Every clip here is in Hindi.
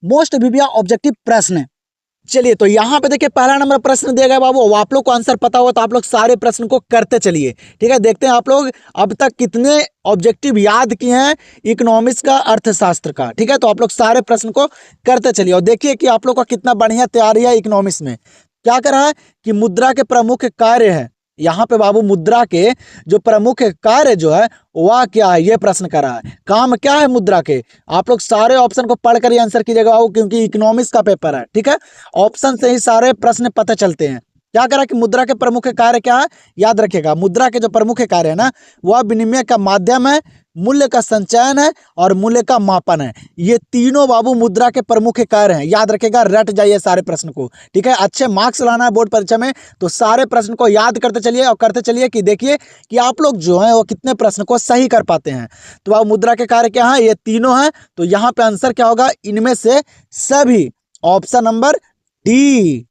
मोस्ट वीवीआई ऑब्जेक्टिव प्रश्न। चलिए तो यहाँ पे देखिए पहला नंबर प्रश्न दिया गया बाबू, आप लोग को आंसर पता होगा तो आप लोग सारे प्रश्न को करते चलिए। ठीक है, देखते हैं आप लोग अब तक कितने ऑब्जेक्टिव याद किए हैं इकोनॉमिक्स का, अर्थशास्त्र का। ठीक है, तो आप लोग सारे प्रश्न को करते चलिए और देखिए कि आप लोग का कितना बढ़िया तैयारी है इकोनॉमिक्स में। क्या करा है कि मुद्रा के प्रमुख कार्य है, यहाँ पे बाबू मुद्रा के जो प्रमुख कार्य जो है वह क्या है, ये प्रश्न करा है। काम क्या है मुद्रा के, आप लोग सारे ऑप्शन को पढ़कर ही आंसर कीजिएगा बाबू, क्योंकि इकोनॉमिक्स का पेपर है। ठीक है, ऑप्शन से ही सारे प्रश्न पता चलते हैं। क्या करा कि मुद्रा के प्रमुख कार्य क्या है, याद रखिएगा मुद्रा के जो प्रमुख कार्य है ना, वह विनिमय का माध्यम है, मूल्य का संचयन है और मूल्य का मापन है। ये तीनों बाबू मुद्रा के प्रमुख कार्य हैं, याद रखिएगा, रट जाइए सारे प्रश्न को। ठीक है, अच्छे मार्क्स लाना है बोर्ड परीक्षा में, तो सारे प्रश्न को याद करते चलिए और करते चलिए कि देखिए कि आप लोग जो है वो कितने प्रश्न को सही कर पाते हैं। तो बाबू मुद्रा के कार्य क्या है, ये तीनों हैं, तो यहाँ पे आंसर क्या होगा, इनमें से सभी, ऑप्शन नंबर डी।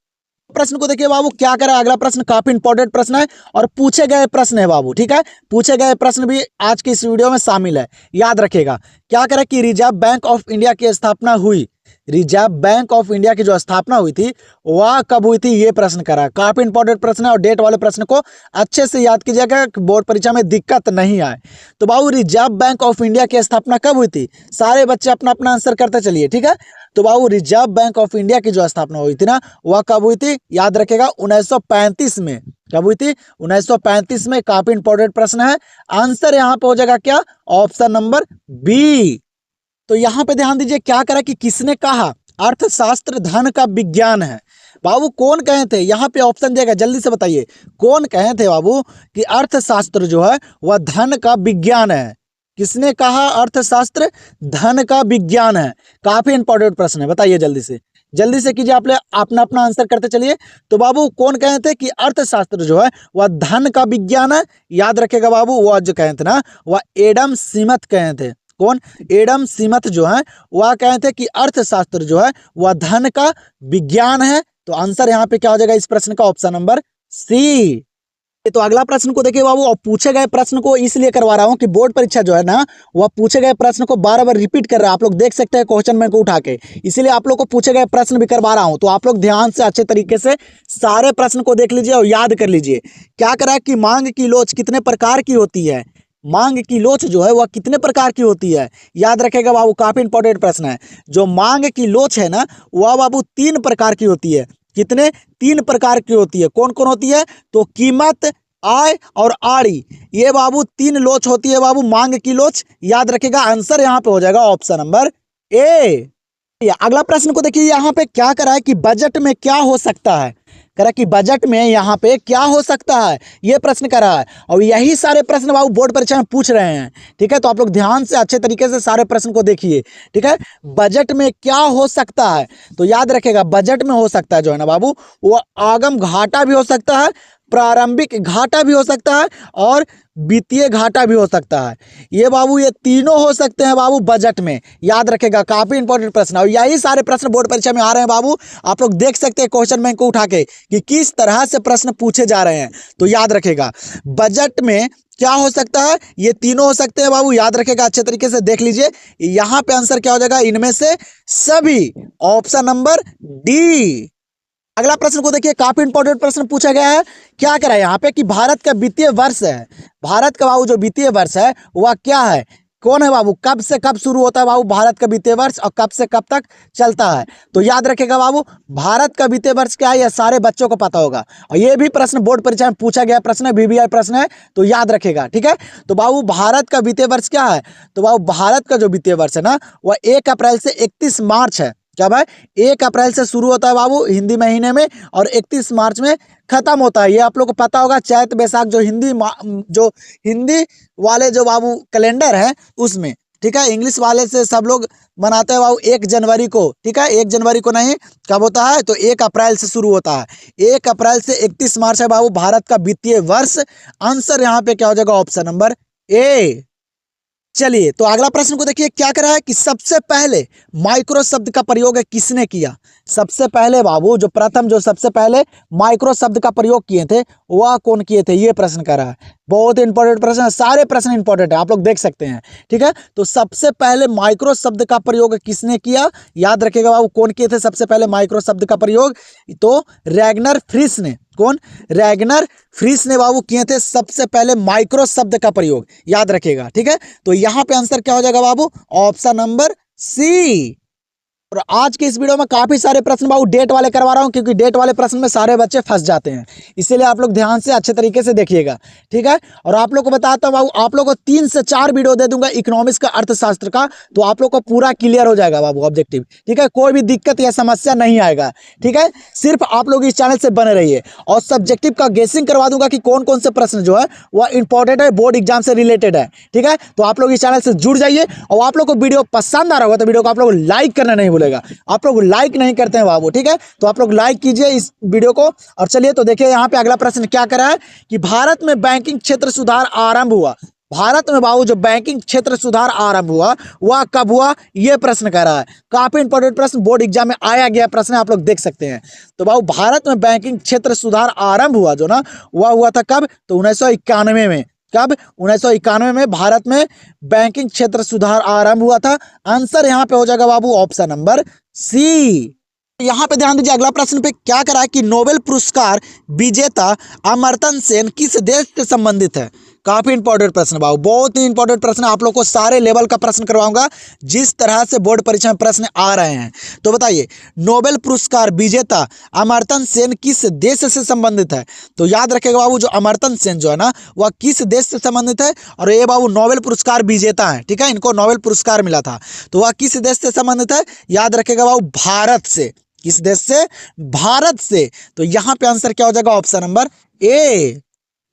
प्रश्न को देखिए बाबू क्या करा, अगला प्रश्न काफी इंपॉर्टेंट प्रश्न है और पूछे गए प्रश्न है बाबू। ठीक है, पूछे गए प्रश्न भी आज की इस वीडियो में शामिल है, याद रखिएगा। क्या करा कि रिजर्व बैंक ऑफ इंडिया की स्थापना हुई, रिजर्व बैंक ऑफ इंडिया की जो स्थापना हुई थी वह कब हुई थी, ये प्रश्न करा। काफी इंपॉर्टेंट प्रश्न है और डेट वाले प्रश्न को अच्छे से याद कीजिएगा, बोर्ड परीक्षा में दिक्कत नहीं आए। तो बाबू रिजर्व बैंक ऑफ इंडिया की स्थापना कब हुई थी, सारे बच्चे अपना अपना आंसर करते चलिए। ठीक है, तो बाबू रिजर्व बैंक ऑफ इंडिया की जो स्थापना हुई थी ना, वह कब हुई थी, याद रखेगा 1935 में। कब हुई थी, 1935 में। काफी इंपॉर्टेंट प्रश्न है, आंसर यहाँ पे हो जाएगा क्या, ऑप्शन नंबर बी। तो यहाँ पे ध्यान दीजिए क्या करा कि किसने कहा अर्थशास्त्र धन का विज्ञान है। बाबू कौन कहे थे, यहाँ पे ऑप्शन देगा, जल्दी से बताइए कौन कहे थे बाबू कि अर्थशास्त्र जो है वह धन का विज्ञान है। किसने कहा अर्थशास्त्र धन का विज्ञान है, काफी इंपॉर्टेंट प्रश्न है, बताइए जल्दी से कीजिए, आप अपना अपना आंसर करते चलिए। तो बाबू कौन कहे थे कि अर्थशास्त्र जो है वह धन का विज्ञान है, याद रखेगा बाबू, वह जो कहे थे ना वह एडम स्मिथ कहे थे। कौन, एडम स्मिथ जो है वह कहे थे कि अर्थशास्त्र जो है वह धन का विज्ञान है। तो आंसर यहाँ पे क्या हो जाएगा इस प्रश्न का, ऑप्शन नंबर सी। तो अगला प्रश्न को देखिए बाबू, और पूछे गए प्रश्न को इसलिए करवा रहा हूं कि बोर्ड परीक्षा जो है ना वह पूछे गए प्रश्न को बार बार रिपीट कर रहा है, आप लोग देख सकते हैं क्वेश्चन बैंक को उठा के, इसीलिए आप लोग को पूछे गए प्रश्न भी करवा रहा हूं। तो आप लोग ध्यान से अच्छे तरीके से सारे प्रश्न को देख लीजिए और याद कर लीजिए। क्या करा कि मांग की लोच कितने प्रकार की होती है, मांग की लोच जो है वह कितने प्रकार की होती है, याद रखेगा बाबू, काफी इंपॉर्टेंट प्रश्न है। जो मांग की लोच है ना वह बाबू 3 प्रकार की होती है। कितने, 3 प्रकार की होती है। कौन कौन होती है, तो कीमत, आय और आड़ी, ये बाबू 3 लोच होती है बाबू, मांग की लोच, याद रखेगा। आंसर यहाँ पे हो जाएगा ऑप्शन नंबर ए। अगला प्रश्न को देखिए, यहाँ पे क्या करा है कि बजट में क्या हो सकता है, करा कि बजट में यहाँ पे क्या हो सकता है, ये प्रश्न करा है और यही सारे प्रश्न बाबू बोर्ड परीक्षा में पूछ रहे हैं। ठीक है, तो आप लोग ध्यान से अच्छे तरीके से सारे प्रश्न को देखिए। ठीक है, बजट में क्या हो सकता है, तो याद रखेगा बजट में हो सकता है जो है ना बाबू, वो आगम घाटा भी हो सकता है, प्रारंभिक घाटा भी हो सकता है और वित्तीय घाटा भी हो सकता है। ये बाबू ये तीनों हो सकते हैं बाबू बजट में, याद रखेगा, काफी इंपॉर्टेंट प्रश्न है और यही सारे प्रश्न बोर्ड परीक्षा में आ रहे हैं बाबू। आप लोग देख सकते हैं क्वेश्चन बैंक को उठा के कि किस तरह से प्रश्न पूछे जा रहे हैं। तो याद रखेगा बजट में क्या हो सकता है, ये तीनों हो सकते हैं बाबू, याद रखेगा, अच्छे तरीके से देख लीजिए। यहाँ पे आंसर क्या हो जाएगा, इनमें से सभी, ऑप्शन नंबर डी। अगला प्रश्न को देखिए, काफी इंपॉर्टेंट प्रश्न पूछा गया है। क्या करा है यहाँ पे कि भारत का वित्तीय वर्ष है, भारत का बाबू जो वित्तीय वर्ष है वह क्या है, कौन है बाबू, कब से कब शुरू होता है बाबू भारत का वित्तीय वर्ष और कब से कब तक चलता है। तो याद रखेगा बाबू, भारत का वित्तीय वर्ष क्या है यह सारे बच्चों को पता होगा और ये भी प्रश्न बोर्ड परीक्षा में पूछा गया प्रश्न है, वीवीआई प्रश्न है, तो याद रखेगा। ठीक है, तो बाबू भारत का वित्तीय वर्ष क्या है, तो बाबू भारत का जो वित्तीय वर्ष है ना वह 1 अप्रैल से 31 मार्च है। क्या भाई, 1 अप्रैल से शुरू होता है बाबू हिंदी महीने में और 31 मार्च में खत्म होता है। ये आप लोग को पता होगा, चैत बैसाख जो हिंदी वाले जो बाबू कैलेंडर है उसमें। ठीक है, इंग्लिश वाले से सब लोग मनाते हैं बाबू 1 जनवरी को। ठीक है, 1 जनवरी को नहीं, कब होता है, तो 1 अप्रैल से शुरू होता है। 1 अप्रैल से 31 मार्च है बाबू भारत का वित्तीय वर्ष। आंसर यहाँ पे क्या हो जाएगा, ऑप्शन नंबर ए। चलिए तो अगला प्रश्न को देखिए, क्या करा है कि सबसे पहले माइक्रो शब्द का प्रयोग किसने किया। सबसे पहले बाबू जो प्रथम जो सबसे पहले माइक्रो शब्द का प्रयोग किए थे वह कौन किए थे, ये प्रश्न करा है। बहुत इंपॉर्टेंट प्रश्न है, सारे प्रश्न इंपॉर्टेंट है, आप लोग देख सकते हैं। ठीक है, तो सबसे पहले माइक्रो शब्द का प्रयोग किसने किया, याद रखिएगा बाबू, कौन किए थे सबसे पहले माइक्रो शब्द का प्रयोग, तो रैगनर फ्रिश ने। कौन, रैगनर फ्रिश ने बाबू किए थे सबसे पहले माइक्रो शब्द का प्रयोग, याद रखिएगा। ठीक है, तो यहां पे आंसर क्या हो जाएगा बाबू, ऑप्शन नंबर सी। और आज के इस वीडियो में काफी सारे प्रश्न बाबू डेट वाले करवा रहा हूं, क्योंकि डेट वाले प्रश्न में सारे बच्चे फंस जाते हैं, इसीलिए आप लोग ध्यान से अच्छे तरीके से देखिएगा। ठीक है, और आप लोग को बताता हूं बाबू, आप लोग को 3 से 4 वीडियो दे दूंगा इकोनॉमिक्स का, अर्थशास्त्र का, तो आप लोग को पूरा क्लियर हो जाएगा बाबू ऑब्जेक्टिव। ठीक है, कोई भी दिक्कत या समस्या नहीं आएगा। ठीक है, सिर्फ आप लोग इस चैनल से बने रहिए, और सब्जेक्टिव का गेसिंग करवा दूंगा कि कौन कौन से प्रश्न जो है वह इंपॉर्टेंट है, बोर्ड एग्जाम से रिलेटेड है। ठीक है, तो आप लोग इस चैनल से जुड़ जाइए, और आप लोग को वीडियो पसंद आ रहा होगा तो वीडियो को आप लोग लाइक करना नहीं भूलेगा। आप लोग लाइक नहीं करते हैं बाबू। ठीक है, तो आप लोग लाइक कीजिए इस वीडियो को। और चलिए तो देखिए यहाँ पे अगला प्रश्न क्या करा है कि भारत में बैंकिंग क्षेत्र सुधार आरंभ हुआ। भारत में बाबू जो बैंकिंग क्षेत्र सुधार आरंभ हुआ वह कब हुआ, यह प्रश्न कर रहा है। काफी इंपॉर्टेंट प्रश्न, बोर्ड एग्जाम में आया गया प्रश्न, आप लोग देख सकते हैं। तो बाबू भारत में बैंकिंग क्षेत्र सुधार आरंभ हुआ जो ना, वह हुआ था कब, तो 1991 में। कब, 1991 में भारत में बैंकिंग क्षेत्र सुधार आरंभ हुआ था। आंसर यहाँ पे हो जाएगा बाबू ऑप्शन नंबर सी। यहाँ पे ध्यान दीजिए, अगला प्रश्न पे क्या करा है कि नोबेल पुरस्कार विजेता अमर्त्य सेन किस देश से संबंधित है। काफी इंपॉर्टेंट प्रश्न बाबू, बहुत ही इंपॉर्टेंट प्रश्न, आप लोग को सारे लेवल का प्रश्न करवाऊंगा जिस तरह से बोर्ड परीक्षा में प्रश्न आ रहे हैं। तो बताइए, नोबेल पुरस्कार विजेता अमर्त्य सेन किस देश से संबंधित है। तो याद रखेगा बाबू, जो अमर्त्य सेन जो है ना, वह किस देश से संबंधित है, और ये बाबू नोबेल पुरस्कार विजेता है। ठीक है, इनको नोबेल पुरस्कार मिला था, तो वह किस देश से संबंधित है, याद रखेगा बाबू, भारत से। किस देश से, भारत से। तो यहां पे आंसर क्या हो जाएगा, ऑप्शन नंबर ए।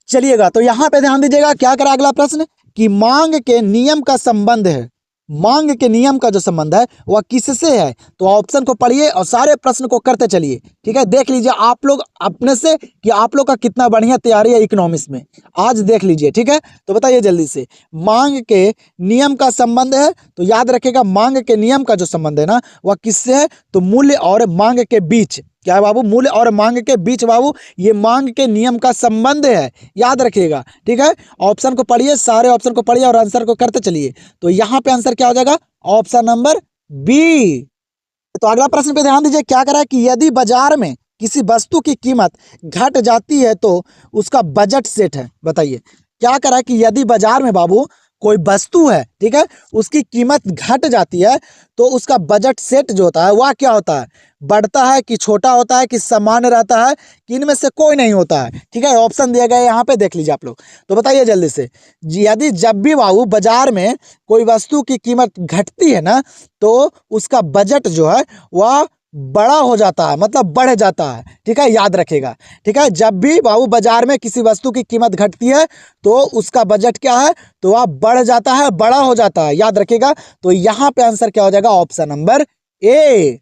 चलिएगा तो यहां पे ध्यान दीजिएगा, क्या करा अगला प्रश्न कि मांग के नियम का संबंध है। मांग के नियम का जो संबंध है वह किससे है, तो ऑप्शन को पढ़िए और सारे प्रश्न को करते चलिए। ठीक है, देख लीजिए आप लोग अपने से कि आप लोग का कितना बढ़िया तैयारी है इकोनॉमिक्स में, आज देख लीजिए। ठीक है, तो बताइए जल्दी से, मांग के नियम का संबंध है, तो याद रखिएगा मांग के नियम का जो संबंध है ना, वह किससे है, तो मूल्य और मांग के बीच। क्या है बाबू, मूल्य और मांग के बीच बाबू, ये मांग के नियम का संबंध है, याद रखिएगा। ठीक है, ऑप्शन को पढ़िए, सारे ऑप्शन को पढ़िए और आंसर को करते चलिए। तो यहां पे आंसर क्या हो जाएगा, ऑप्शन नंबर बी। तो अगला प्रश्न पे ध्यान दीजिए, क्या करा है कि यदि बाजार में किसी वस्तु की कीमत घट जाती है तो उसका बजट सेट है। बताइए, क्या करा है कि यदि बाजार में बाबू कोई वस्तु है, ठीक है, उसकी कीमत घट जाती है तो उसका बजट सेट जो होता है वह क्या होता है, बढ़ता है कि छोटा होता है कि सामान्य रहता है, कि इनमें से कोई नहीं होता है। ठीक है, ऑप्शन दिया गया है यहाँ पे, देख लीजिए आप लोग। तो बताइए जल्दी से, यदि जब भी बाबू बाजार में कोई वस्तु की कीमत घटती है ना, तो उसका बजट जो है वह बड़ा हो जाता है, मतलब बढ़ जाता है। ठीक है, याद रखेगा। ठीक है, जब भी बाबू बाजार में किसी वस्तु की कीमत घटती है तो उसका बजट क्या है, तो वह बढ़ जाता है, बड़ा हो जाता है, याद रखेगा। तो यहाँ पे आंसर क्या हो जाएगा, ऑप्शन नंबर ए।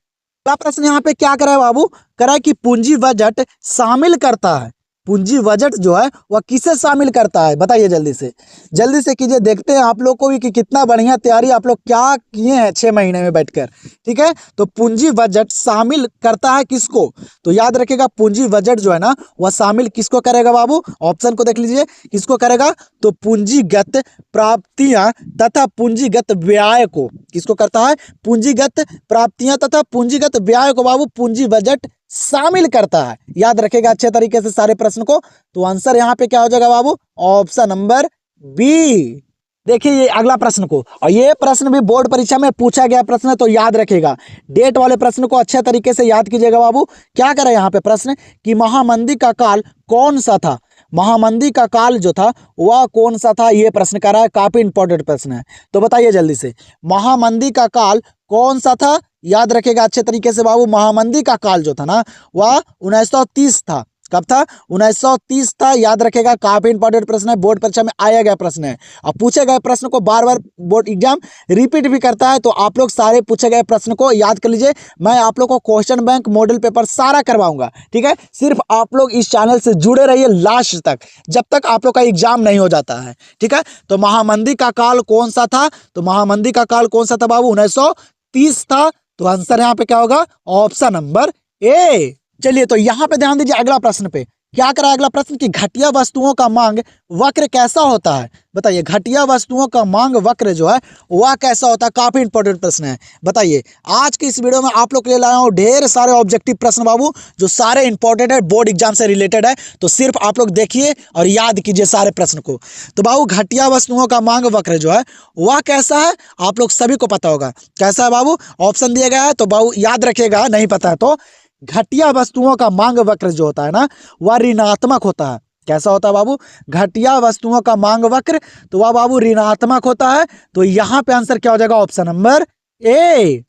अगला प्रश्न यहाँ पे क्या करा है बाबू, करा है कि पूंजी बजट शामिल करता है। पूंजी बजट जो है वह किसे शामिल करता है, बताइए जल्दी से कीजिए। देखते हैं आप लोग को भी कि कितना बढ़िया तैयारी आप लोग क्या किए हैं 6 महीने में बैठकर। ठीक है, तो पूंजी बजट शामिल करता है किसको, तो याद रखिएगा पूंजी बजट जो है ना, वह शामिल किसको करेगा बाबू, ऑप्शन को देख लीजिए, किसको करेगा, तो पूंजीगत प्राप्तियां तथा पूंजीगत व्यय को। किसको करता है, पूंजीगत प्राप्तियां तथा पूंजीगत व्यय को बाबू पूंजी बजट शामिल करता है। याद रखेगा अच्छे तरीके से सारे प्रश्न को। तो आंसर यहाँ पे क्या हो जाएगा बाबू, ऑप्शन नंबर बी। देखिए ये अगला प्रश्न को, और ये प्रश्न भी बोर्ड परीक्षा में पूछा गया प्रश्न है, तो याद रखेगा। डेट वाले प्रश्न को अच्छे तरीके से याद कीजिएगा बाबू। क्या करे यहाँ पे प्रश्न कि महामंदी का काल कौन सा था, महामंदी का काल जो था वह कौन सा था, ये प्रश्न करा है, काफी इंपॉर्टेंट प्रश्न है। तो बताइए जल्दी से, महामंदी का काल कौन सा था, याद रखेगा अच्छे तरीके से बाबू। महामंदी का काल जो था ना, वह 1930 था। कब था? 1930 था। याद रखेगा, काफी इंपॉर्टेंट प्रश्न है, बोर्ड परीक्षा में आया गया प्रश्न है। अब पूछे गए प्रश्न को बार बार बोर्ड एग्जाम रिपीट भी करता है, तो आप लोग सारे पूछे गए प्रश्न को याद कर लीजिए। मैं आप लोग को क्वेश्चन बैंक, मॉडल पेपर सारा करवाऊंगा, ठीक है। सिर्फ आप लोग इस चैनल से जुड़े रहिए लास्ट तक, जब तक आप लोग का एग्जाम नहीं हो जाता है, ठीक है। तो महामंदी का काल कौन सा था? तो महामंदी का काल कौन सा था बाबू? 1930 था। तो आंसर यहाँ पे क्या होगा? Option number A. चलिए, तो यहाँ पे ध्यान दीजिए अगला प्रश्न पे। क्या करा अगला प्रश्न कि घटिया वस्तुओं का मांग वक्र कैसा होता है? बताइए, घटिया वस्तुओं का मांग वक्र जो है वह कैसा होता है? काफी इंपॉर्टेंट प्रश्न है। बताइए, आज की इस वीडियो में आप लोग के लिए लाया हूँ ढेर सारे ऑब्जेक्टिव प्रश्न बाबू, जो सारे इंपॉर्टेंट है, बोर्ड एग्जाम से रिलेटेड है। तो सिर्फ आप लोग देखिए और याद कीजिए सारे प्रश्न को। तो बाबू, घटिया वस्तुओं का मांग वक्र जो है वह कैसा है? आप लोग सभी को पता होगा कैसा है बाबू। ऑप्शन दिया गया है, तो बाबू याद रखेगा, नहीं पता है तो घटिया वस्तुओं का मांग वक्र जो होता है ना, वह ऋणात्मक होता है। कैसा होता है बाबू? घटिया वस्तुओं का मांग वक्र, तो वह बाबू ऋणात्मक होता है। तो यहाँ पे आंसर क्या हो जाएगा? Option number A.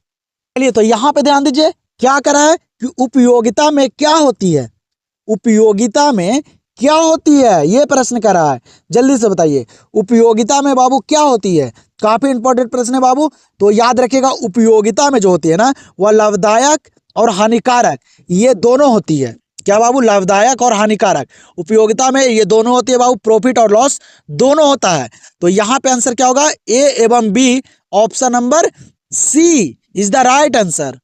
चलिए, तो यहाँ पे ध्यान दीजिए, क्या करा है कि उपयोगिता में क्या होती है? उपयोगिता में क्या होती है, ये प्रश्न करा है। जल्दी से बताइए, उपयोगिता में बाबू क्या होती है? काफी इंपॉर्टेंट प्रश्न है बाबू। तो याद रखिएगा, उपयोगिता में जो होती है ना, वह लाभदायक और हानिकारक, ये दोनों होती है। क्या बाबू? लाभदायक और हानिकारक। उपयोगिता में ये दोनों होती है बाबू, प्रॉफिट और लॉस दोनों होता है। तो यहाँ पे आंसर क्या होगा? ए एवं B, option number C is the right answer.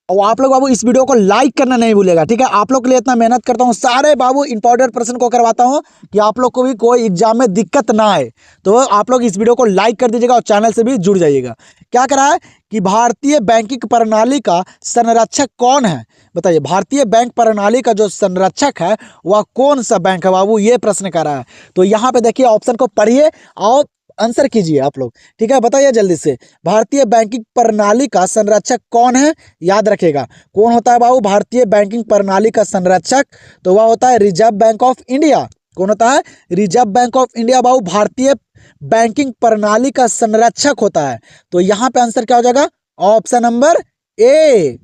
और आप लोग बाबू इस वीडियो को लाइक करना नहीं भूलेगा, ठीक है। आप लोग के लिए इतना मेहनत करता हूँ, सारे बाबू इंपॉर्टेंट प्रश्न को करवाता हूँ कि आप लोग को भी कोई एग्जाम में दिक्कत ना आए। तो आप लोग इस वीडियो को लाइक कर दीजिएगा और चैनल से भी जुड़ जाइएगा। क्या करा है कि भारतीय बैंकिंग प्रणाली का संरक्षक कौन है? बताइए, भारतीय बैंक प्रणाली का जो संरक्षक है वह कौन सा बैंक है बाबू, ये प्रश्न करा है। तो यहाँ पे देखिए, ऑप्शन को पढ़िए और आंसर कीजिए आप लोग, ठीक है। बताइए जल्दी से, भारतीय बैंकिंग प्रणाली का संरक्षक कौन है? याद रखेगा, कौन होता है बाबू भारतीय बैंकिंग प्रणाली का संरक्षक? तो वह होता है रिजर्व बैंक ऑफ इंडिया। कौन होता है? रिजर्व बैंक ऑफ इंडिया बाबू भारतीय बैंकिंग प्रणाली का संरक्षक होता है। तो यहाँ पे आंसर क्या हो जाएगा? Option number A.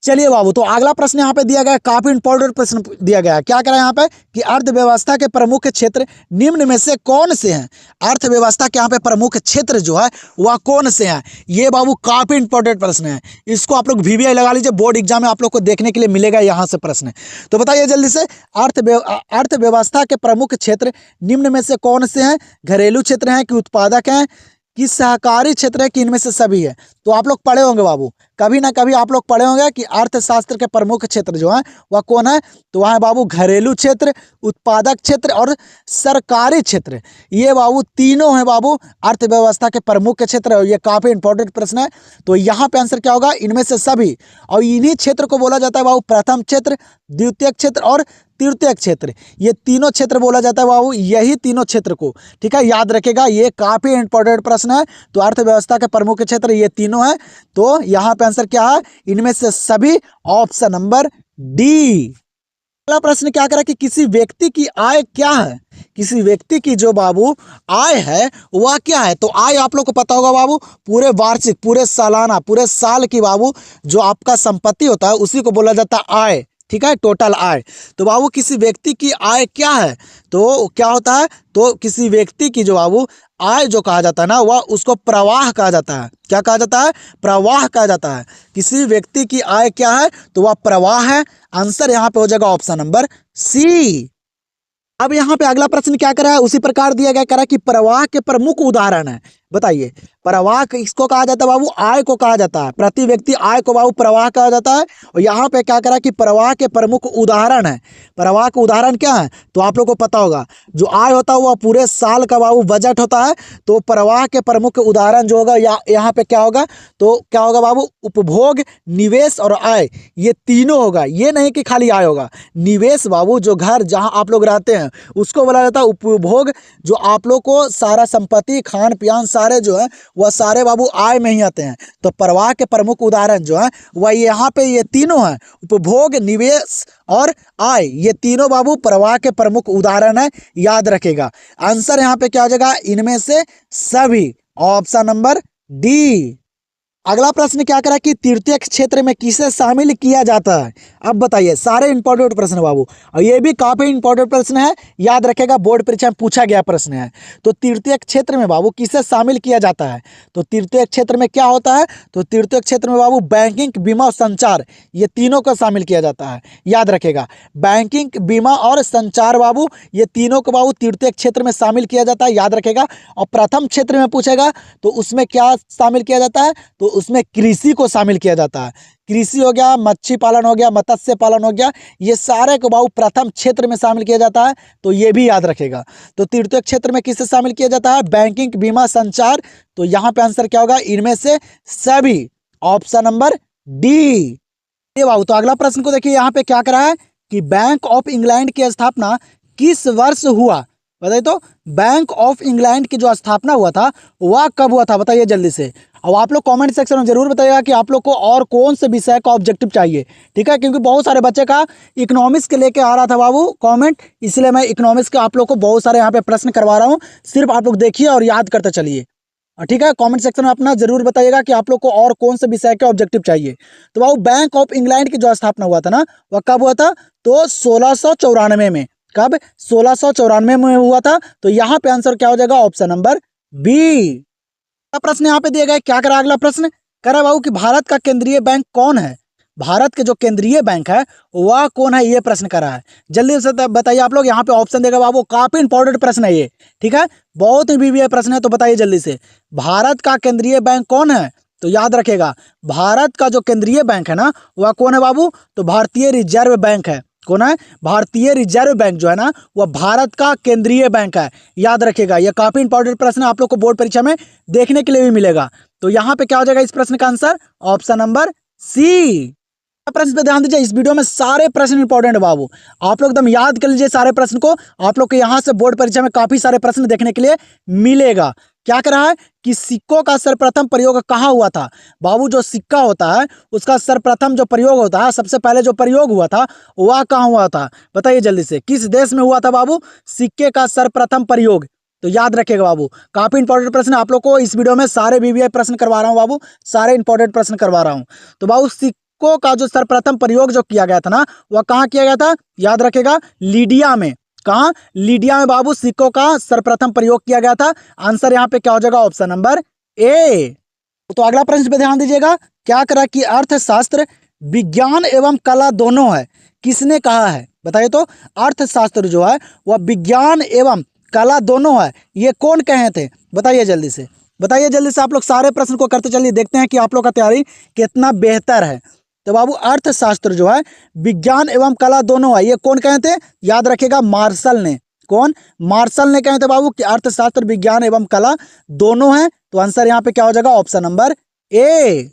चलिए बाबू, तो अगला प्रश्न यहाँ पे दिया गया है, काफी इंपॉर्टेंट प्रश्न दिया गया है। क्या करा यहाँ पे कि अर्थव्यवस्था के प्रमुख क्षेत्र निम्न में से कौन से हैं? अर्थव्यवस्था के यहाँ पे प्रमुख क्षेत्र जो है वह कौन से हैं? ये बाबू काफी इंपॉर्टेंट प्रश्न है। इसको आप लोग वीवीआई लगा लीजिए, बोर्ड एग्जाम में आप लोग को देखने के लिए मिलेगा यहाँ से प्रश्न। तो बताइए जल्दी से, अर्थव्यवस्था के प्रमुख क्षेत्र निम्न में से कौन से हैं? घरेलू क्षेत्र हैं कि उत्पादक हैं कि सहकारी क्षेत्र है कि इनमें से सभी है? तो आप लोग पढ़े होंगे बाबू, कभी ना कभी आप लोग पढ़े होंगे कि अर्थशास्त्र के प्रमुख क्षेत्र जो है वह कौन है? तो वह है बाबू घरेलू क्षेत्र, उत्पादक क्षेत्र और सरकारी क्षेत्र। ये बाबू तीनों है बाबू अर्थव्यवस्था के प्रमुख क्षेत्र है। ये काफी इंपॉर्टेंट प्रश्न है। तो यहाँ पे आंसर क्या होगा? इनमें से सभी। और इन्हीं क्षेत्र को बोला जाता है बाबू प्रथम क्षेत्र, द्वितीय क्षेत्र और तृतीय क्षेत्र। ये तीनों क्षेत्र बोला जाता है बाबू, यही तीनों क्षेत्र को, ठीक है, याद रखेगा। ये काफी इंपॉर्टेंट प्रश्न है। तो अर्थव्यवस्था के प्रमुख क्षेत्र ये तीनों है। तो यहाँ पे आंसर क्या है? इनमें से सभी, ऑप्शन नंबर डी। अगला प्रश्न क्या करा कि किसी व्यक्ति की आय क्या है? किसी व्यक्ति की जो बाबू आय है वह क्या है? तो आय आप लोग को पता होगा बाबू, पूरे वार्षिक, पूरे सालाना, पूरे साल की बाबू जो आपका संपत्ति होता है उसी को बोला जाता है आय, ठीक है, टोटल आय। तो बाबू किसी व्यक्ति की आय क्या है? तो क्या होता है? तो किसी व्यक्ति की जो बाबू आय जो कहा जाता है ना, वह उसको प्रवाह कहा जाता है। क्या कहा जाता है? प्रवाह कहा जाता है। किसी व्यक्ति की आय क्या है? तो वह प्रवाह है। आंसर यहाँ पे हो जाएगा ऑप्शन नंबर सी। अब यहाँ पे अगला प्रश्न क्या करा है? उसी प्रकार दिया गया, करा कि प्रवाह के प्रमुख उदाहरण है। बताइए, प्रवाह किसको कहा जाता है बाबू? आय को कहा जाता है। प्रति व्यक्ति आय को बाबू प्रवाह कहा जाता है। और यहाँ पे क्या करा कि प्रवाह के प्रमुख उदाहरण है। प्रवाह के उदाहरण क्या है? तो आप लोग को पता होगा, जो आय होता है वह पूरे साल का बाबू बजट होता है। तो प्रवाह के प्रमुख उदाहरण जो होगा यहाँ पे क्या होगा? तो क्या होगा बाबू? उपभोग, निवेश और आय, ये तीनों होगा। ये नहीं कि खाली आय होगा। निवेश बाबू, जो घर जहाँ आप लोग रहते हैं उसको बोला जाता है उपभोग। जो आप लोग को सारा संपत्ति, खान पियान सारे जो है वह सारे बाबू आय में ही आते हैं। तो प्रवाह के प्रमुख उदाहरण जो है वह यहाँ पे ये तीनों हैं, उपभोग, निवेश और आय। ये तीनों बाबू प्रवाह के प्रमुख उदाहरण है, याद रखेगा। आंसर यहाँ पे क्या हो जाएगा? इनमें से सभी, ऑप्शन नंबर डी। अगला प्रश्न क्या करा कि तृतीय क्षेत्र में किसे शामिल किया जाता है। अब बताइए, सारे इंपॉर्टेंट प्रश्न है बाबू, और ये भी काफी इंपॉर्टेंट प्रश्न है, याद रखेगा, बोर्ड परीक्षा में पूछा गया प्रश्न है। तो तृतीय क्षेत्र में बाबू किसे शामिल किया जाता है, तो तृतीय क्षेत्र में क्या होता है, तो तृतीय क्षेत्र में बाबू बैंकिंग, बीमा और संचार, ये तीनों को शामिल किया जाता है। याद रखेगा, बैंकिंग, बीमा और संचार बाबू, ये तीनों को बाबू तृतीय क्षेत्र में शामिल किया जाता है। याद रखेगा, और प्रथम क्षेत्र में पूछेगा तो उसमें क्या शामिल किया जाता है, तो उसमें कृषि को शामिल किया जाता है। कृषि हो गया, मच्छी पालन हो गया, मत्स्य पालन हो गया, ये सारे को बाबू प्रथम क्षेत्र में शामिल किया जाता है। तो ये भी याद रखेगा। तो तृतीय क्षेत्र में किसे शामिल किया जाता है, बैंकिंग, बीमा, संचार। तो यहाँ पे आंसर क्या होगा, इनमें से सभी, ऑप्शन नंबर डी। ये बाबू, तो अगला प्रश्न को देखिए, यहाँ पे क्या करा है कि बैंक ऑफ इंग्लैंड की स्थापना किस वर्ष हुआ। बताइए तो, बैंक ऑफ इंग्लैंड की जो स्थापना हुआ था वह कब हुआ था, बताइए जल्दी से। अब आप लोग कमेंट सेक्शन में जरूर बताइएगा कि आप लोग को और कौन से विषय का ऑब्जेक्टिव चाहिए, ठीक है, क्योंकि बहुत सारे बच्चे का इकोनॉमिक्स के लेके आ रहा था बाबू कमेंट, इसलिए मैं इकोनॉमिक्स के आप लोग को बहुत सारे यहाँ पे प्रश्न करवा रहा हूँ। सिर्फ आप लोग देखिए और याद करते चलिए, ठीक है। कमेंट सेक्शन में अपना जरूर बताइएगा कि आप लोग को और कौन से विषय के ऑब्जेक्टिव चाहिए। तो बाबू, बैंक ऑफ इंग्लैंड की जो स्थापना हुआ था ना, वह कब हुआ था, तो 1694 में। कब, 1694 में हुआ था। तो यहाँ पे आंसर क्या हो जाएगा, ऑप्शन नंबर बी। प्रश्न यहाँ पे दिया गया, क्या करा अगला प्रश्न, करा बाबू कि भारत का केंद्रीय बैंक कौन है। भारत के जो केंद्रीय बैंक है वह कौन है, ये प्रश्न करा है। जल्दी से बताइए आप लोग, यहाँ पे ऑप्शन देगा बाबू, काफी इंपॉर्टेंट प्रश्न है ये, ठीक है, बहुत ही बीबीए प्रश्न है। तो बताइए जल्दी से, भारत का केंद्रीय बैंक कौन है। तो याद रखेगा, भारत का जो केंद्रीय बैंक है ना, वह कौन है बाबू, तो भारतीय रिजर्व बैंक है। कौन है, भारतीय रिजर्व बैंक जो है ना, वह भारत का केंद्रीय बैंक है। याद रखेगा, यह काफी इंपॉर्टेंट प्रश्न आप लोग को बोर्ड परीक्षा में देखने के लिए भी मिलेगा। तो यहाँ पे क्या हो जाएगा इस प्रश्न का आंसर, ऑप्शन नंबर सी। प्रश्न पे ध्यान दीजिए, इस वीडियो में सारे प्रश्न इंपॉर्टेंट है बाबू, आप लोग एकदम याद कर लीजिए सारे प्रश्न को। आप लोग के यहाँ से बोर्ड परीक्षा में काफी सारे प्रश्न देखने के लिए मिलेगा। क्या कर रहा है कि सिक्कों का सर्वप्रथम प्रयोग कहाँ हुआ था। बाबू, जो सिक्का होता है उसका सर्वप्रथम जो प्रयोग होता है, सबसे पहले जो प्रयोग हुआ था वह कहाँ हुआ था, बताइए जल्दी से, किस देश में हुआ था बाबू सिक्के का सर्वप्रथम प्रयोग। तो याद रखिएगा बाबू, काफी इंपॉर्टेंट प्रश्न आप लोग को इस वीडियो में सारे बीबीआई प्रश्न करवा रहा हूँ बाबू, सारे इंपॉर्टेंट प्रश्न करवा रहा हूँ। तो बाबू, सिक्कों का जो सर्वप्रथम प्रयोग जो किया गया था ना, वह कहाँ किया गया था, याद रखेगा, लीडिया में। कहाँ, लीडिया में बाबू सिक्कों का सर्वप्रथम प्रयोग किया गया था। आंसर यहाँ पे क्या हो जाएगा, ऑप्शन नंबर ए। तो अगला प्रश्न पे ध्यान दीजिएगा, क्या करा कि अर्थशास्त्र विज्ञान एवं कला दोनों है, किसने कहा है, बताइए तो। अर्थशास्त्र जो है वह विज्ञान एवं कला दोनों है, ये कौन कहे थे, बताइए जल्दी से, बताइए जल्दी से। आप लोग सारे प्रश्न को करते चलिए, देखते हैं कि आप लोग का तैयारी कितना बेहतर है। तो बाबू, अर्थशास्त्र जो है विज्ञान एवं कला दोनों है, ये कौन कहे थे, याद रखेगा, मार्शल ने। कौन, मार्शल ने कहे थे बाबू कि अर्थशास्त्र विज्ञान एवं कला दोनों है। तो आंसर यहाँ पे क्या हो जाएगा, ऑप्शन नंबर ए।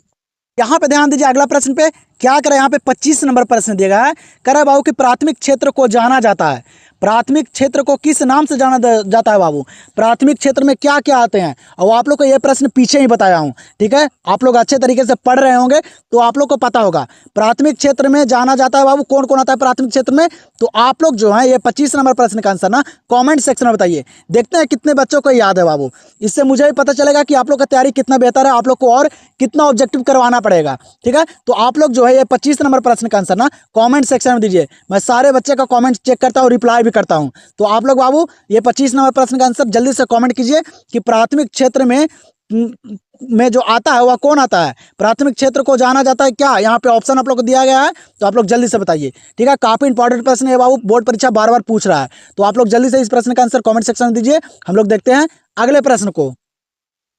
यहाँ पे ध्यान दीजिए, अगला प्रश्न पे क्या करें, यहाँ पे 25 नंबर प्रश्न दिया गया है। करे बाबू कि प्राथमिक क्षेत्र को जाना जाता है, प्राथमिक क्षेत्र को किस नाम से जाना जाता है बाबू, प्राथमिक क्षेत्र में क्या क्या आते हैं। और आप लोग को यह प्रश्न पीछे ही बताया हूँ, ठीक है, आप लोग अच्छे तरीके से पढ़ रहे होंगे तो आप लोग को पता होगा प्राथमिक क्षेत्र में जाना जाता है बाबू, कौन कौन आता है प्राथमिक क्षेत्र में। तो आप लोग जो है ये 25 नंबर प्रश्न का आंसर ना कॉमेंट सेक्शन में बताइए, देखते हैं कितने बच्चों को याद है बाबू। इससे मुझे भी पता चलेगा कि आप लोग का तैयारी कितना बेहतर है, आप लोग को और कितना ऑब्जेक्टिव करवाना पड़ेगा, ठीक है। तो आप लोग जो है ये 25 नंबर प्रश्न का आंसर ना कमेंट सेक्शन में दीजिए, मैं सारे बच्चे का कमेंट चेक करता हूँ, रिप्लाई भी करता हूँ। तो आप लोग बाबू ये 25 नंबर प्रश्न का आंसर जल्दी से कमेंट कीजिए कि प्राथमिक क्षेत्र में जो आता है वह कौन आता है, प्राथमिक क्षेत्र को जाना जाता है क्या। यहाँ पे ऑप्शन आप लोग को दिया गया है, तो आप लोग जल्दी से बताइए, ठीक है। काफी इंपॉर्टेंट प्रश्न है बाबू, बोर्ड परीक्षा बार बार पूछ रहा है, तो आप लोग जल्दी से इस प्रश्न का आंसर कमेंट सेक्शन में दीजिए। हम लोग देखते हैं अगले प्रश्न को।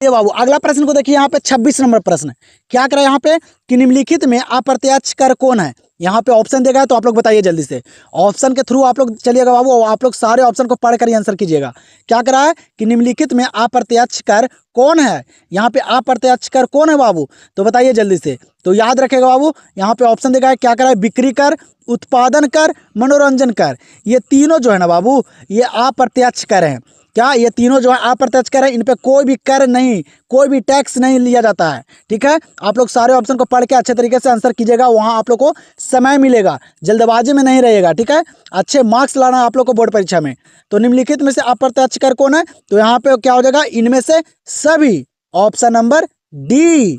ये बाबू, अगला प्रश्न को देखिए, यहाँ पे 26 नंबर प्रश्न क्या करें, यहाँ पे कि निम्नलिखित में अप्रत्यक्ष कर कौन है। यहाँ पे ऑप्शन देगा, तो आप लोग बताइए जल्दी से, ऑप्शन के थ्रू आप लोग चलिएगा बाबू, और आप लोग सारे ऑप्शन को पढ़ कर ही आंसर कीजिएगा। क्या करा है कि निम्नलिखित में अप्रत्यक्ष कर कौन है, यहाँ पे अप्रत्यक्ष कर कौन है बाबू, तो बताइए जल्दी से। तो याद रखेगा बाबू, यहाँ पे ऑप्शन देगा, क्या करा है, बिक्री कर, उत्पादन कर, मनोरंजन कर, ये तीनों जो है ना बाबू ये अप्रत्यक्ष कर हैं। क्या, ये तीनों जो है अप्रत्यक्ष कर है, इन पे कोई भी कर नहीं, कोई भी टैक्स नहीं लिया जाता है, ठीक है। आप लोग सारे ऑप्शन को पढ़ के अच्छे तरीके से आंसर कीजिएगा, वहाँ आप लोग को समय मिलेगा, जल्दबाजी में नहीं रहेगा, ठीक है। अच्छे मार्क्स लाना है आप लोग को बोर्ड परीक्षा में। तो निम्नलिखित में से अप्रत्यक्ष कर कौन है, तो यहाँ पे क्या हो जाएगा, इनमें से सभी, ऑप्शन नंबर डी।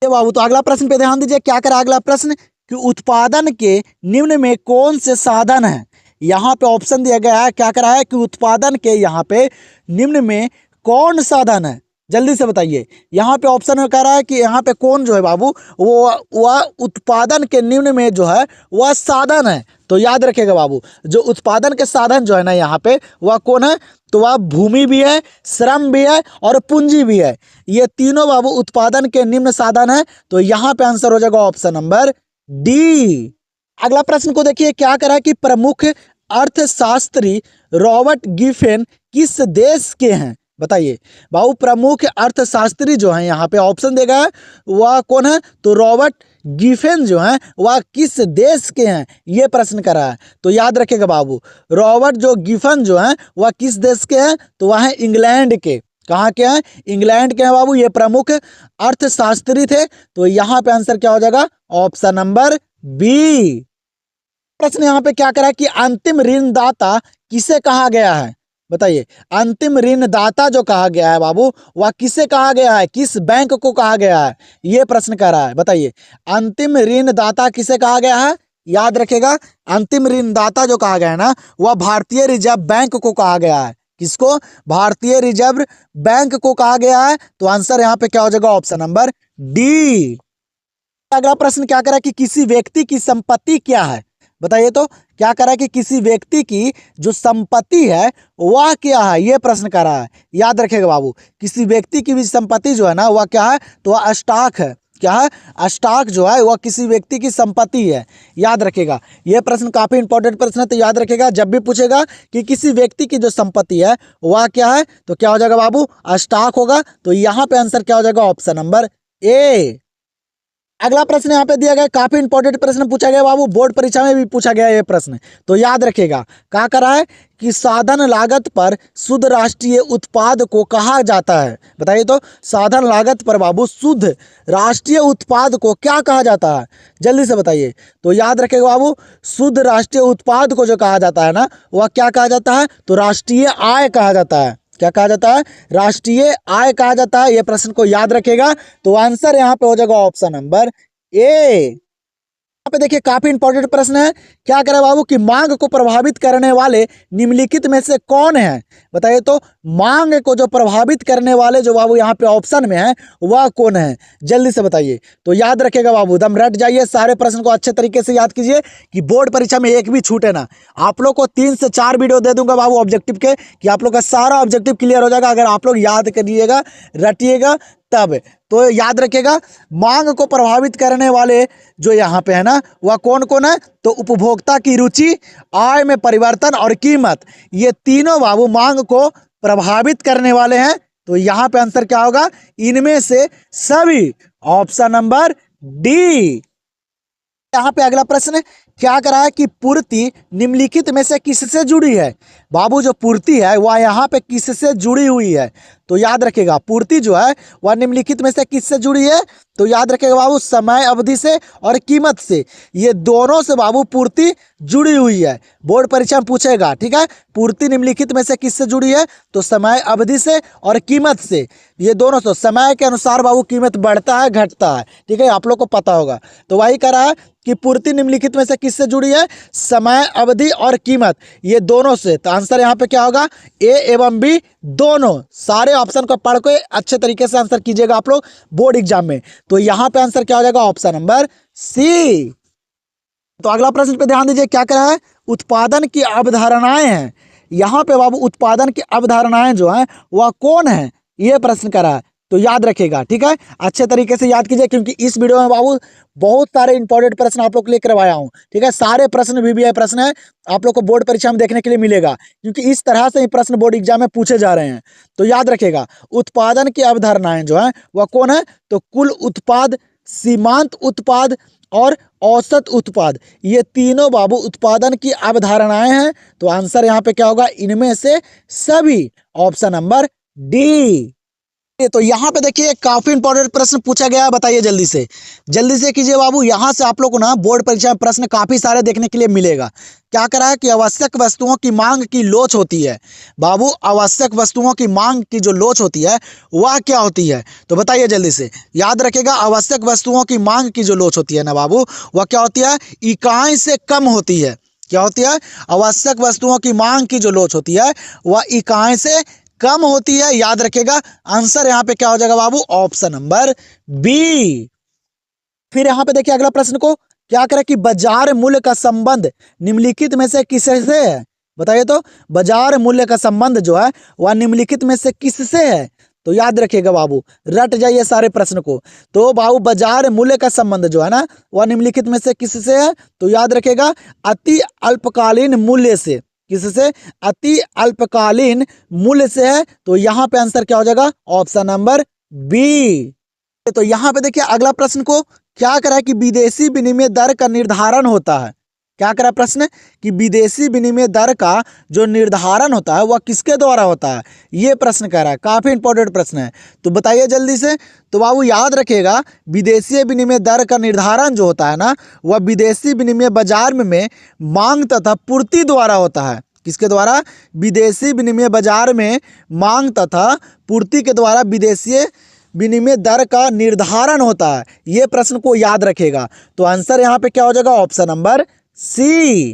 ये बाबू तो अगला प्रश्न पे ध्यान दीजिए, क्या करा अगला प्रश्न कि उत्पादन के निम्न में कौन से साधन है। यहाँ पे ऑप्शन दिया गया है, क्या करा है कि उत्पादन के यहाँ पे निम्न में कौन साधन है, जल्दी से बताइए। यहाँ पे ऑप्शन में कह रहा है कि यहाँ पे कौन जो है बाबू वो वह उत्पादन के निम्न में जो है वह साधन है। तो याद रखिएगा बाबू, जो उत्पादन के साधन जो है ना यहाँ पे वह कौन है, तो वह भूमि भी है, श्रम भी है और पूंजी भी है। ये तीनों बाबू उत्पादन के निम्न साधन है। तो यहाँ पे आंसर हो जाएगा ऑप्शन नंबर डी। अगला प्रश्न को देखिए, क्या करा कि प्रमुख अर्थशास्त्री रॉबर्ट गिफेन किस देश के हैं, बताइए। बाबू प्रमुख अर्थशास्त्री जो है यहाँ पे ऑप्शन देगा वह कौन है, तो रॉबर्ट गिफेन जो है वह किस देश के हैं, ये प्रश्न करा है। तो याद रखिएगा बाबू, रॉबर्ट जो गिफेन जो है वह किस देश के हैं, तो वह है इंग्लैंड के। कहाँ के हैं, इंग्लैंड के हैं बाबू। ये प्रमुख अर्थशास्त्री थे। तो यहाँ पे आंसर क्या हो जाएगा, ऑप्शन नंबर बी। प्रश्न यहाँ पे क्या करा कि अंतिम ऋणदाता किसे कहा गया है, बताइए। अंतिम ऋणदाता जो कहा गया है बाबू वह किसे कहा गया है, किस बैंक को कहा गया है, ये प्रश्न कर रहा है, बताइए। अंतिम ऋणदाता किसे कहा गया है, याद रखेगा। अंतिम ऋणदाता जो कहा गया है ना वह भारतीय रिजर्व बैंक को कहा गया है। किसको, भारतीय रिजर्व बैंक को कहा गया है। तो आंसर यहाँ पे क्या हो जाएगा, ऑप्शन नंबर डी। अगला प्रश्न क्या करा कि किसी व्यक्ति की संपत्ति क्या है, बताइए। तो क्या करा कि किसी व्यक्ति की जो संपत्ति है वह क्या है, यह प्रश्न कर रहा है। याद रखेगा बाबू, किसी व्यक्ति की भी संपत्ति जो है ना वह क्या है, तो वह स्टॉक है। क्या है, स्टॉक जो है वह किसी व्यक्ति की संपत्ति है। याद रखेगा, यह प्रश्न काफी इंपॉर्टेंट प्रश्न है। तो याद रखेगा, जब भी पूछेगा कि किसी व्यक्ति की जो संपत्ति है वह क्या है, तो क्या हो जाएगा बाबू, स्टॉक होगा। तो यहाँ पे आंसर क्या हो जाएगा, ऑप्शन नंबर ए। अगला प्रश्न यहाँ पे दिया गया, काफी इंपॉर्टेंट प्रश्न पूछा गया बाबू, बोर्ड परीक्षा में भी पूछा गया ये प्रश्न। तो याद रखेगा, क्या करा है कि साधन लागत पर शुद्ध राष्ट्रीय उत्पाद को कहा जाता है, बताइए। तो साधन लागत पर बाबू शुद्ध राष्ट्रीय उत्पाद को क्या कहा जाता है, जल्दी से बताइए। तो याद रखेगा बाबू, शुद्ध राष्ट्रीय उत्पाद को जो कहा जाता है ना वह क्या कहा जाता है, तो राष्ट्रीय आय कहा जाता है। क्या कहा जाता है, राष्ट्रीय आय कहा जाता है। ये प्रश्न को याद रखेगा। तो आंसर यहाँ पे हो जाएगा ऑप्शन नंबर ए। यहाँ पे देखिए काफी इंपॉर्टेंट प्रश्न है, क्या करे बाबू कि मांग को प्रभावित करने वाले निम्नलिखित में से कौन है, बताइए। तो मांग को जो प्रभावित करने वाले जो बाबू यहाँ पे ऑप्शन में है वह कौन है, जल्दी से बताइए। तो याद रखेगा बाबू, दम रट जाइए, सारे प्रश्न को अच्छे तरीके से याद कीजिए कि बोर्ड परीक्षा में एक भी छूटे ना। आप लोग को 3 से 4 वीडियो दे दूंगा बाबू ऑब्जेक्टिव के, कि आप लोग का सारा ऑब्जेक्टिव क्लियर हो जाएगा अगर आप लोग याद करिएगा, रटिएगा तब। तो याद रखिएगा, मांग को प्रभावित करने वाले जो यहाँ पे है ना वह कौन कौन है, तो उपभोक्ता की रुचि, आय में परिवर्तन और कीमत, ये तीनों बाबू मांग को प्रभावित करने वाले हैं। तो यहाँ पे आंसर क्या होगा, इनमें से सभी, ऑप्शन नंबर डी। यहाँ पे अगला प्रश्न क्या करा है कि पूर्ति निम्नलिखित में से किससे जुड़ी है, बाबू जो पूर्ति है वह यहाँ पे किससे जुड़ी हुई है। तो याद रखेगा, पूर्ति जो है वह निम्नलिखित में से किससे जुड़ी है, तो याद रखेगा बाबू समय अवधि से और कीमत से, ये दोनों से बाबू पूर्ति जुड़ी हुई है। बोर्ड परीक्षा में पूछेगा, ठीक है, पूर्ति निम्नलिखित में से किससे जुड़ी है, तो समय अवधि से और कीमत से, ये दोनों से। समय के अनुसार बाबू कीमत बढ़ता है घटता है, ठीक है, आप लोग को पता होगा। तो वही करा है कि पूर्ति निम्नलिखित में से किससे जुड़ी है, समय अवधि और कीमत, ये दोनों से। तो आंसर यहाँ पे क्या होगा, ए एवं बी दोनों। सारे ऑप्शन को पढ़ के अच्छे तरीके से आंसर कीजिएगा आप लोग बोर्ड एग्जाम में। तो यहाँ पे आंसर क्या हो जाएगा, ऑप्शन नंबर सी। तो अगला प्रश्न पे ध्यान दीजिए, क्या करा है, उत्पादन की अवधारणाएं हैं। यहाँ पे बाबू उत्पादन की अवधारणाएं जो है वह कौन है, ये प्रश्न करा है। तो याद रखेगा, ठीक है, अच्छे तरीके से याद कीजिए, क्योंकि इस वीडियो में बाबू बहुत सारे इंपॉर्टेंट प्रश्न आप लोग को लेकर आया हूँ, ठीक है। सारे प्रश्न VBI प्रश्न है, आप लोग को बोर्ड परीक्षा में देखने के लिए मिलेगा, क्योंकि इस तरह से ही प्रश्न बोर्ड एग्जाम में पूछे जा रहे हैं। तो याद रखेगा, उत्पादन की अवधारणाएं जो है वह कौन है, तो कुल उत्पाद, सीमांत उत्पाद और औसत उत्पाद, ये तीनों बाबू उत्पादन की अवधारणाएं हैं। तो आंसर यहाँ पे क्या होगा, इनमें से सभी, ऑप्शन नंबर डी। तो यहाँ पे देखिए काफी इंपॉर्टेंट प्रश्न पूछा गया है, बताइए जल्दी से कीजिए बाबू। यहाँ से आप लोग को ना बोर्ड परीक्षा में प्रश्न काफी सारे देखने के लिए मिलेगा। क्या करा है कि आवश्यक वस्तुओं की मांग की लोच होती है बाबू, आवश्यक वस्तुओं की मांग की जो लोच होती है वह क्या होती है, तो बताइए जल्दी से। याद रखेगा, आवश्यक वस्तुओं की मांग की जो लोच होती है ना बाबू, वह क्या होती है, इकाई से कम होती है। क्या होती है, आवश्यक वस्तुओं की मांग की जो लोच होती है वह इकाई से कम होती है। याद रखेगा, आंसर यहाँ पे क्या हो जाएगा बाबू, ऑप्शन नंबर बी। फिर यहाँ पे देखिए अगला प्रश्न को क्या करे कि बाजार मूल्य का संबंध निम्नलिखित में से किससे है, बताइए तो। बाजार मूल्य का संबंध जो है वह निम्नलिखित में से किससे है, तो याद रखिएगा बाबू, रट जाइए सारे प्रश्न को। तो बाबू बाजार मूल्य का संबंध जो है ना वह निम्नलिखित में से किससे है, तो याद रखिएगा अति अल्पकालीन मूल्य से। किससे, अति अल्पकालीन मूल्य से है। तो यहाँ पे आंसर क्या हो जाएगा, ऑप्शन नंबर बी। तो यहाँ पे देखिए अगला प्रश्न को क्या करा है कि विदेशी विनिमय दर का निर्धारण होता है। क्या करा प्रश्न कि विदेशी विनिमय दर का जो निर्धारण होता है वह किसके द्वारा होता है, ये प्रश्न कह रहा है। काफी इंपॉर्टेंट प्रश्न है, तो बताइए जल्दी से। तो बाबू याद रखिएगा, विदेशी विनिमय दर का निर्धारण जो होता है ना वह विदेशी विनिमय बाजार में मांग तथा पूर्ति द्वारा होता है। किसके द्वारा, विदेशी विनिमय बाजार में मांग तथा पूर्ति के द्वारा विदेशी विनिमय दर का निर्धारण होता है। ये प्रश्न को याद रखेगा। तो आंसर यहाँ पे क्या हो जाएगा, ऑप्शन नंबर सी।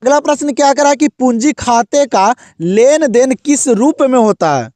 अगला प्रश्न क्या करा कि पूंजी खाते का लेन देन किस रूप में होता है।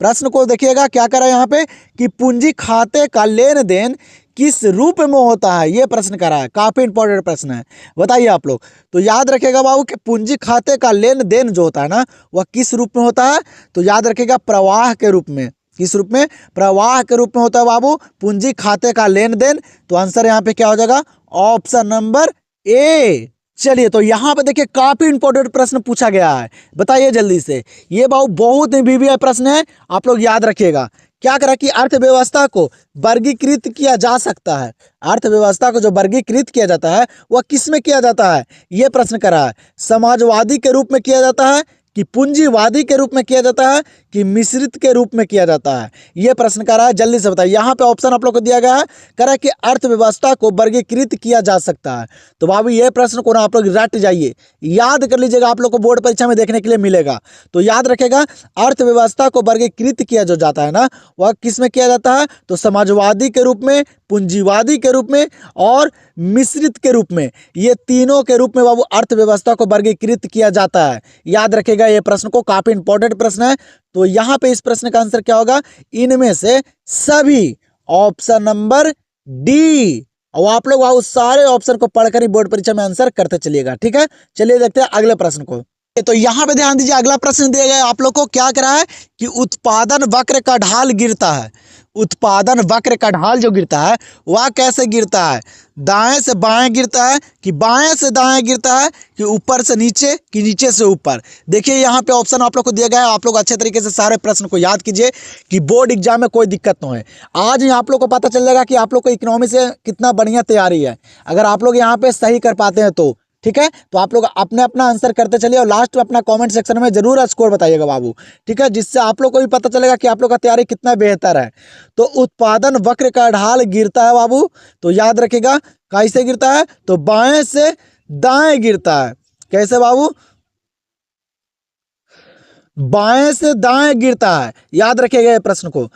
प्रश्न को देखिएगा, क्या करा यहाँ पे कि पूंजी खाते का लेन देन किस रूप में होता है, ये प्रश्न करा है। काफी इंपॉर्टेंट प्रश्न है, बताइए आप लोग। तो याद रखेगा बाबू कि पूंजी खाते का लेन देन जो होता है ना वह किस रूप में होता है, तो याद रखेगा प्रवाह के रूप में। किस रूप में, प्रवाह के रूप में होता है बाबू पूंजी खाते का लेन देन। तो आंसर यहाँ पे क्या हो जाएगा, ऑप्शन नंबर ए। चलिए तो यहाँ पे देखिए काफी इंपॉर्टेंट प्रश्न पूछा गया है, बताइए जल्दी से। ये बाबू बहुत ही बीबीआई प्रश्न है, आप लोग याद रखिएगा। क्या करा कि अर्थव्यवस्था को वर्गीकृत किया जा सकता है। अर्थव्यवस्था को जो वर्गीकृत किया जाता है वह किस में किया जाता है, यह प्रश्न करा है। समाजवादी के रूप में किया जाता है कि पूंजीवादी के रूप में किया जाता है कि मिश्रित के रूप में किया जाता है, यह प्रश्न कर रहा है। जल्दी से बताइए। यहाँ पे ऑप्शन आप लोग को दिया गया है, कह रहा है कि अर्थव्यवस्था को वर्गीकृत किया जा सकता है। तो बाबू ये प्रश्न को ना आप लोग रट जाइए, याद कर लीजिएगा, आप लोग को बोर्ड परीक्षा में देखने के लिए मिलेगा। तो याद रखेगा, अर्थव्यवस्था को वर्गीकृत किया जो जाता है ना वह किस में किया जाता है, तो समाजवादी के रूप में, पूंजीवादी के रूप में और मिश्रित के रूप में। ये तीनों के रूप में बाबू अर्थव्यवस्था को वर्गीकृत किया जाता है। याद रखेगा ये प्रश्न को, काफी इंपॉर्टेंट प्रश्न है। तो यहाँ पे इस प्रश्न का आंसर क्या होगा, इनमें से सभी, ऑप्शन नंबर डी। और आप लोग उस सारे ऑप्शन को पढ़कर ही बोर्ड परीक्षा में आंसर करते चलिएगा, ठीक है। चलिए देखते हैं अगले प्रश्न को। तो यहाँ पे ध्यान दीजिए, अगला प्रश्न दिया गया आप लोग को। क्या करा है कि उत्पादन वक्र का ढाल गिरता है। उत्पादन वक्र का ढाल जो गिरता है वह कैसे गिरता है, दाएं से बाएं गिरता है कि बाएं से दाएं गिरता है कि ऊपर से नीचे कि नीचे से ऊपर। देखिए यहाँ पे ऑप्शन आप लोग को दिया गया है, आप लोग अच्छे तरीके से सारे प्रश्न को याद कीजिए कि बोर्ड एग्जाम में कोई दिक्कत ना हो। आज ही आप लोग को पता चल जाएगा कि आप लोग को इकोनॉमी से कितना बढ़िया तैयारी है, अगर आप लोग यहाँ पे सही कर पाते हैं तो, ठीक है। तो आप लोग अपने अपना आंसर करते चलिए और लास्ट में अपना कमेंट सेक्शन में जरूर स्कोर बताइएगा बाबू, ठीक है, जिससे आप लोग को भी पता चलेगा कि आप लोग का तैयारी कितना बेहतर है। तो उत्पादन वक्र का ढाल गिरता है बाबू, तो याद रखिएगा कैसे गिरता है, तो बाएं से दाएं गिरता है। कैसे बाबू, बाएं से दाएं गिरता है। याद रखिएगा ये प्रश्न को,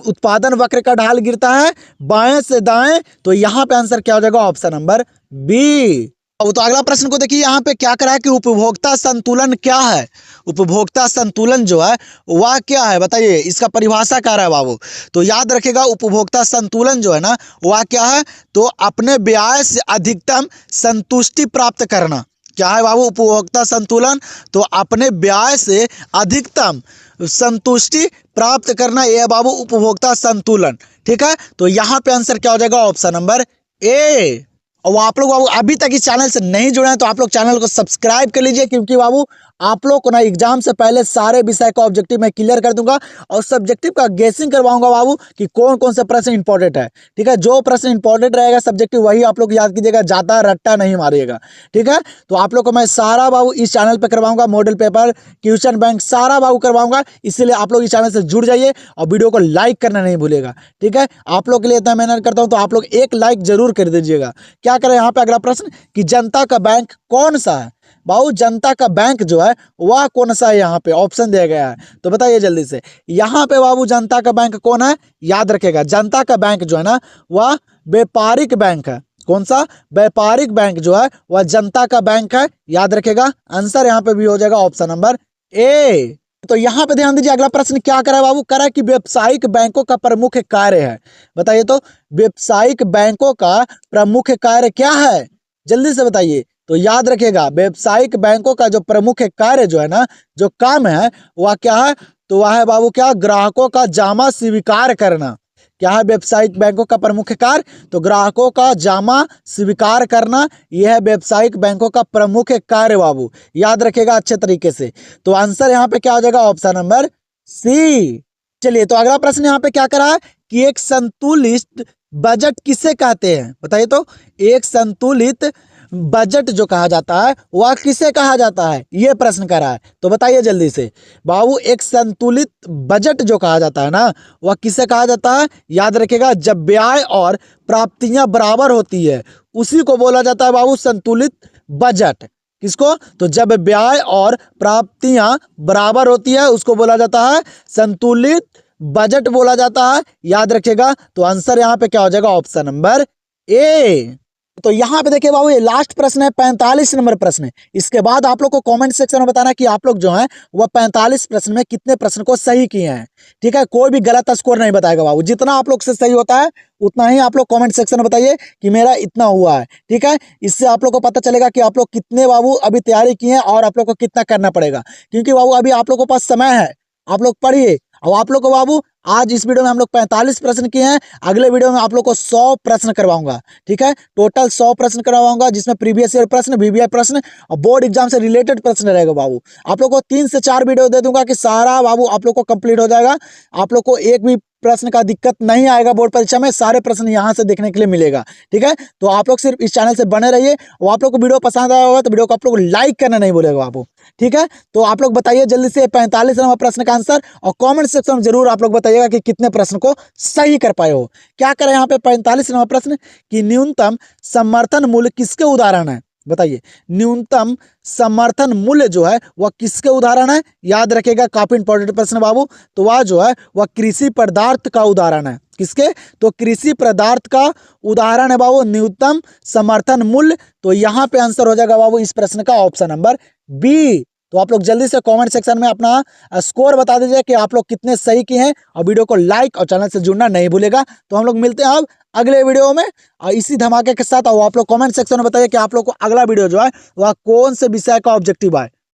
उत्पादन वक्र का ढाल गिरता है बाएं से दाएं। तो यहाँ पे आंसर क्या हो जाएगा, ऑप्शन नंबर बी। तो अगला प्रश्न को देखिए, यहाँ पे क्या करा है कि उपभोक्ता संतुलन क्या है। उपभोक्ता संतुलन जो है वह क्या है, बताइए, इसका परिभाषा क्या रहा है बाबू। तो याद रखेगा, उपभोक्ता संतुलन जो है ना वह क्या है, तो अपने व्यय से अधिकतम संतुष्टि प्राप्त करना। क्या है बाबू उपभोक्ता संतुलन, तो अपने व्यय से अधिकतम संतुष्टि प्राप्त करना, यह बाबू उपभोक्ता संतुलन, ठीक है। तो यहाँ पे आंसर क्या हो जाएगा, ऑप्शन नंबर ए। और आप लोग बाबू अभी तक इस चैनल से नहीं जुड़े हैं तो आप लोग चैनल को सब्सक्राइब कर लीजिए, क्योंकि बाबू आप लोग को ना एग्जाम से पहले सारे विषय का ऑब्जेक्टिव मैं क्लियर कर दूंगा और सब्जेक्टिव का गेसिंग करवाऊंगा बाबू कि कौन कौन से प्रश्न इंपॉर्टेंट है। ठीक है, जो प्रश्न इंपॉर्टेंट रहेगा सब्जेक्टिव वही आप लोग याद कीजिएगा, ज्यादा रट्टा नहीं मारिएगा। ठीक है, तो आप लोग को मैं सारा बाबू इस चैनल पर करवाऊंगा, मॉडल पेपर, क्वेश्चन बैंक सारा बाबू करवाऊंगा। इसलिए आप लोग इस चैनल से जुड़ जाइए और वीडियो को लाइक करना नहीं भूलेगा। ठीक है, आप लोग के लिए इतना मेहनत करता हूं तो आप लोग एक लाइक जरूर कर दीजिएगा। क्या करें यहाँ पे अगला प्रश्न कि जनता का बैंक कौन सा है। बाबू जनता का बैंक जो है वह कौन सा है, यहाँ पे ऑप्शन दिया गया है तो बताइए जल्दी से। यहाँ पे बाबू जनता का बैंक कौन है, याद रखेगा जनता का बैंक जो है ना वह व्यापारिक बैंक है। कौन सा, व्यापारिक बैंक जो है वह जनता का बैंक है, याद रखेगा। आंसर यहाँ पे भी हो जाएगा ऑप्शन नंबर ए। तो यहाँ पे ध्यान दीजिए, अगला प्रश्न क्या करा है बाबू, करा कि व्यावसायिक बैंकों का प्रमुख कार्य है। बताइए तो व्यावसायिक बैंकों का प्रमुख कार्य क्या है, जल्दी से बताइए। तो याद रखिएगा व्यावसायिक बैंकों का जो प्रमुख कार्य जो है ना, जो काम है वह क्या है, तो वह है बाबू क्या, ग्राहकों का जामा स्वीकार करना। क्या है व्यावसायिक बैंकों का प्रमुख कार्य, तो ग्राहकों का जामा स्वीकार करना, यह है व्यावसायिक बैंकों का प्रमुख कार्य बाबू, याद रखेगा अच्छे तरीके से। तो आंसर यहाँ पे क्या हो जाएगा, ऑप्शन नंबर सी। चलिए तो अगला प्रश्न यहाँ पे क्या करा है कि एक संतुलित बजट किसे कहते हैं। बताइए तो एक संतुलित बजट जो कहा जाता है वह किसे कहा जाता है, यह प्रश्न करा है। तो बताइए जल्दी से बाबू, एक संतुलित बजट जो कहा जाता है ना वह किसे कहा जाता है, याद रखिएगा जब व्यय और प्राप्तियां बराबर होती है उसी को बोला जाता है बाबू संतुलित बजट। किसको, तो जब व्यय और प्राप्तियां बराबर होती है उसको बोला जाता है संतुलित बजट बोला जाता है, याद रखिएगा। तो आंसर यहाँ पे क्या हो जाएगा, ऑप्शन नंबर ए। तो यहाँ पे देखिए बाबू ये लास्ट प्रश्न है, 45 नंबर प्रश्न है। इसके बाद आप लोग को कमेंट सेक्शन में बताना कि आप लोग जो हैं वह 45 प्रश्न में कितने प्रश्न को सही किए हैं। ठीक है, कोई भी गलत स्कोर नहीं बताएगा बाबू, जितना आप लोग से सही होता है उतना ही आप लोग कमेंट सेक्शन में बताइए कि मेरा इतना हुआ है। ठीक है, इससे आप लोग को पता चलेगा कि आप लोग कितने बाबू अभी तैयारी किए हैं और आप लोग को कितना करना पड़ेगा, क्योंकि बाबू अभी आप लोग के पास समय है, आप लोग पढ़िए। और आप लोग को बाबू आज इस वीडियो में हम लोग 45 प्रश्न किए हैं, अगले वीडियो में आप लोग को 100 प्रश्न करवाऊंगा। ठीक है, टोटल 100 प्रश्न करवाऊंगा, जिसमें प्रीवियस ईयर प्रश्न, वीवीआई प्रश्न और बोर्ड एग्जाम से रिलेटेड प्रश्न रहेगा बाबू। आप लोग को 3 से 4 वीडियो दे दूंगा कि सारा बाबू आप लोग को कंप्लीट हो जाएगा। आप लोग को एक भी प्रश्न का दिक्कत नहीं आएगा बोर्ड परीक्षा में, सारे प्रश्न यहाँ से देखने के लिए मिलेगा। ठीक है, तो आप लोग सिर्फ इस चैनल से बने रहिए और आप लोग को वीडियो पसंद आया होगा तो वीडियो को आप लोग लाइक करना नहीं भूलेगा बाबू। ठीक है, तो आप लोग बताइए जल्दी से 45 नंबर प्रश्न का आंसर और कमेंट सेक्शन में जरूर आप लोग बताइएगा कि कितने प्रश्न को सही कर पाए हो। क्या करें यहाँ पे 45 नंबर प्रश्न कि न्यूनतम समर्थन मूल्य किसके उदाहरण है। बताइए न्यूनतम समर्थन मूल्य जो है वह किसके उदाहरण है, याद रखिएगा काफी इंपॉर्टेंट प्रश्न बाबू। तो वह जो है वह कृषि पदार्थ का उदाहरण है। किसके, तो कृषि पदार्थ का उदाहरण है बाबू न्यूनतम समर्थन मूल्य। तो यहाँ पे आंसर हो जाएगा बाबू इस प्रश्न का ऑप्शन नंबर बी। तो आप लोग जल्दी से कमेंट सेक्शन में अपना स्कोर बता दीजिए कि आप लोग कितने सही किए हैं और वीडियो को लाइक और चैनल से जुड़ना नहीं भूलेगा। तो हम लोग मिलते हैं अब अगले वीडियो में और इसी धमाके के साथ। और आप लोग कमेंट सेक्शन में बताइए कि आप लोग को अगला वीडियो जो है वह कौन से विषय का ऑब्जेक्टिव है।